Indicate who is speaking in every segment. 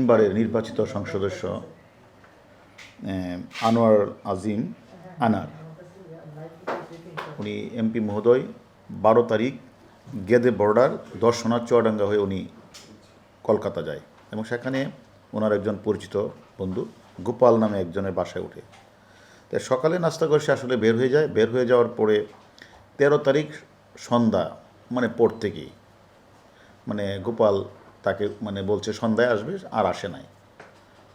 Speaker 1: তিনবারের নির্বাচিত সংসদ সদস্য আনোয়ার আজিম আনার উনি এমপি মহোদয় 12 তারিখ গেদে বর্ডার দর্শনা চুয়াডাঙ্গা হয়ে উনি কলকাতা যায় এবং সেখানে ওনার একজন পরিচিত বন্ধু গোপাল নামে একজনের বাসায় ওঠে। তাই সকালে নাস্তা করে সে আসলে বের হয়ে যাওয়ার পরে 13 তারিখ সন্ধ্যা পর থেকেই গোপাল তাকে বলছে সন্ধ্যায় আসবে, আর আসে নাই।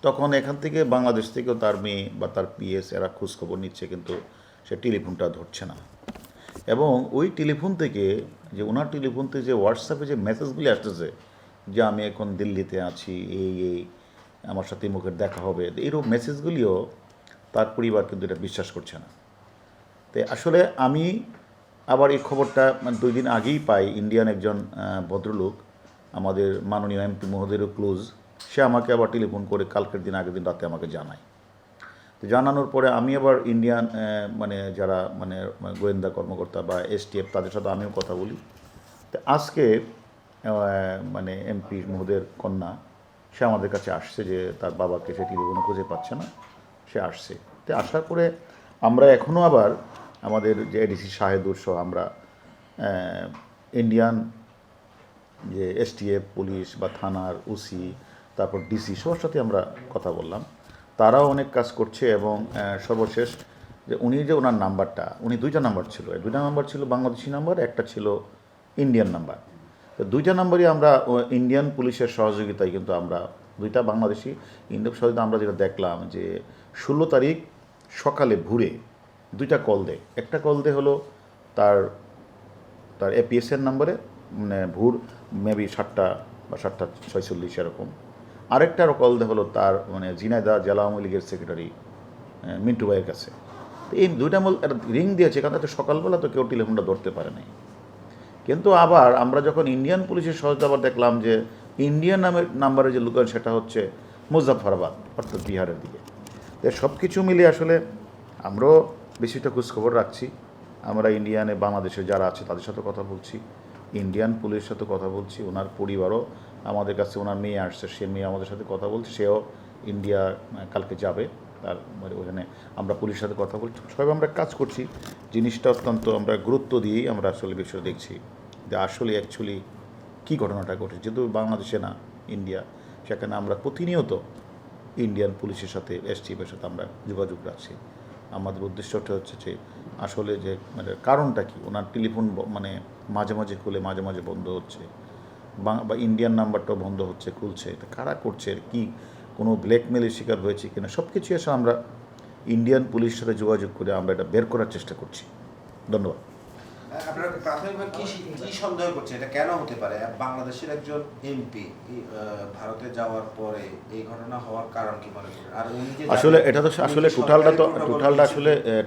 Speaker 1: তখন এখান থেকে বাংলাদেশ থেকেও তার মেয়ে বা তার পিএস এরা খোঁজখবর নিচ্ছে, কিন্তু সে টেলিফোনটা ধরছে না। এবং ওই টেলিফোন থেকে ওনার টেলিফোন থেকে যে হোয়াটসঅ্যাপে যে মেসেজগুলি আসতেছে যে আমি এখন দিল্লিতে আছি, এই আমার সাথে মুখের দেখা হবে, এইরকম মেসেজগুলিও তার পরিবার কিন্তু এটা বিশ্বাস করছে না। তাই আসলে আমি আবার এই খবরটা 2 দিন আগেই পাই। ইন্ডিয়ান একজন ভদ্রলোক, আমাদের মাননীয় এমপি মহোদয়েরও ক্লোজ, সে আমাকে আবার টেলিফোন করে আগের দিন রাতে আমাকে জানায়। তো জানানোর পরে আমি আবার ইন্ডিয়ান যারা গোয়েন্দা কর্মকর্তা বা এসটিএফ তাদের সাথে আমিও কথা বলি। তো আজকে এমপি মহোদয়ের কন্যা সে আমাদের কাছে আসছে যে তার বাবাকে সে টেলিফোনে খুঁজে পাচ্ছে না, সে আসছে। তো আসার পরে আমরা এখনও আবার আমাদের যে এডিসি শাহেদুর সহ আমরা ইন্ডিয়ান যে এসটিএফ পুলিশ বা থানার ওসি তারপর ডিসি সবার সাথে আমরা কথা বললাম। তারাও অনেক কাজ করছে এবং সর্বশেষ যে উনি যে ওনার নাম্বারটা, উনি 2টা নাম্বার ছিল, 2টা নাম্বার ছিল বাংলাদেশি নাম্বার, একটা ছিল ইন্ডিয়ান নাম্বার। তো 2টা নাম্বারই আমরা ইন্ডিয়ান পুলিশের সহযোগিতায় কিন্তু আমরা 2টা বাংলাদেশি ইন্ডিয়ান সহযোগিতা আমরা যেটা দেখলাম যে 16 তারিখ সকালে ভোরে 2টা কল দেয়। একটা কল দেয় হলো তার এপিএসের নাম্বারে, ভোর মেবি 7টা বা 7:46 এরকম। আরেকটারও কল দেয় হলো তার ঝিনাইদহ জেলা আওয়ামী লীগের সেক্রেটারি মিন্টু ভাইয়ের কাছে। তো এই 2টা রিং দিয়েছে, কারণ তো সকালবেলা তো কেউ টেলিফোনটা ধরতে পারে নাই। কিন্তু আবার আমরা যখন ইন্ডিয়ান পুলিশের সহায়তা আবার দেখলাম যে ইন্ডিয়ান নাম্বারে যে লোকাল সেটা হচ্ছে মুজাফফরাবাদ, অর্থাৎ বিহারের দিকে। তো সব কিছু মিলিয়ে আসলে আমরাও বেশিটা খোঁজখবর রাখছি। আমরা ইন্ডিয়ানে বাংলাদেশে যারা আছে তাদের সাথে কথা বলছি, ইন্ডিয়ান পুলিশের সাথে কথা বলছি। ওনার পরিবারও আমাদের কাছে, ওনার মেয়ে আসছে, সে মেয়ে আমাদের সাথে কথা বলছে, সেও ইন্ডিয়া কালকে যাবে। তার ওখানে আমরা পুলিশের সাথে কথা বলছি, সবাই আমরা কাজ করছি। জিনিসটা অত্যন্ত আমরা গুরুত্ব দিয়েই আমরা আসলে বিষয় দেখছি যে আসলে অ্যাকচুয়ালি কী ঘটনাটা ঘটে। যেহেতু বাংলাদেশে না, ইন্ডিয়া, সেখানে আমরা প্রতিনিয়ত ইন্ডিয়ান পুলিশের সাথে এসটিএফের সাথে আমরা যোগাযোগ রাখছি। আমাদের উদ্দেশ্যটা হচ্ছে যে আসলে যে কারণটা কি, ওনার টেলিফোন মাঝে মাঝে খুলে মাঝে মাঝে বন্ধ হচ্ছে, বা ইন্ডিয়ান নাম্বারটাও বন্ধ হচ্ছে, খুলছে, এটা কারা করছে, কি কোনো ব্ল্যাকমেলের শিকার হয়েছে কিনা, সব কিছু এসে আমরা ইন্ডিয়ান পুলিশের সাথে যোগাযোগ করে আমরা এটা বের করার চেষ্টা করছি। ধন্যবাদ।
Speaker 2: আপনারা প্রাথমিকভাবে কি সন্দেহ করছে, এটা কেন হতে পারে? বাংলাদেশের একজন এমপি ভারতে যাওয়ার পরে এই ঘটনা হওয়ার কারণ কি মনে করেন? আর উনি যে
Speaker 1: আসলে এটা তো আসলে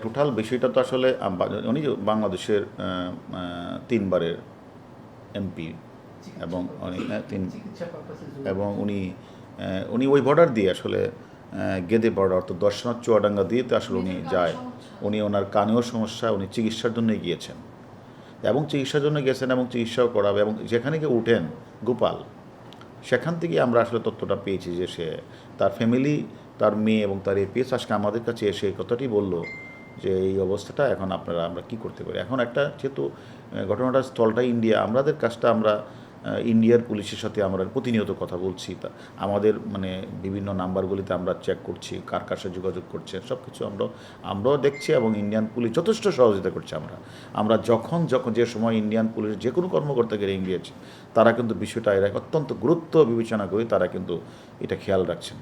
Speaker 1: টোটাল বিষয়টা তো আসলে উনি বাংলাদেশের 3বারের এমপি এবং উনি ওই বর্ডার দিয়ে আসলে গেদে বর্ডার অর্থাৎ দর্শনা চুয়াডাঙ্গা দিয়ে তো আসলে উনি যায়। উনি ওনার কানেও সমস্যা, উনি চিকিৎসার জন্যই গিয়েছেন এবং চিকিৎসাও করাবে। এবং যেখানে গিয়ে উঠেন গোপাল, সেখান থেকে আমরা আসলে তথ্যটা পেয়েছি যে সে তার ফ্যামিলি, তার মেয়ে এবং তার এপিএস আজকে আমাদের কাছে এসে এই কথাটি বললো যে এই অবস্থাটা এখন আমরা কি করতে পারি। এখন একটা যেহেতু ঘটনাটার স্থলটা ইন্ডিয়া, আমাদের কাজটা আমরা ইন্ডিয়ার পুলিশের সাথে আমরা প্রতিনিয়ত কথা বলছি। তা আমাদের বিভিন্ন নাম্বারগুলিতে আমরা চেক করছি কার কার সাথে যোগাযোগ করছে, সব কিছু আমরাও দেখছি এবং ইন্ডিয়ান পুলিশ যথেষ্ট সহযোগিতা করছে। আমরা যখন যে সময় ইন্ডিয়ান পুলিশ যে কোনো কর্মকর্তাকে রেঙ্গিয়েছে, তারা কিন্তু বিষয়টা এরা অত্যন্ত গুরুত্ব বিবেচনা করে তারা কিন্তু এটা খেয়াল রাখছেন।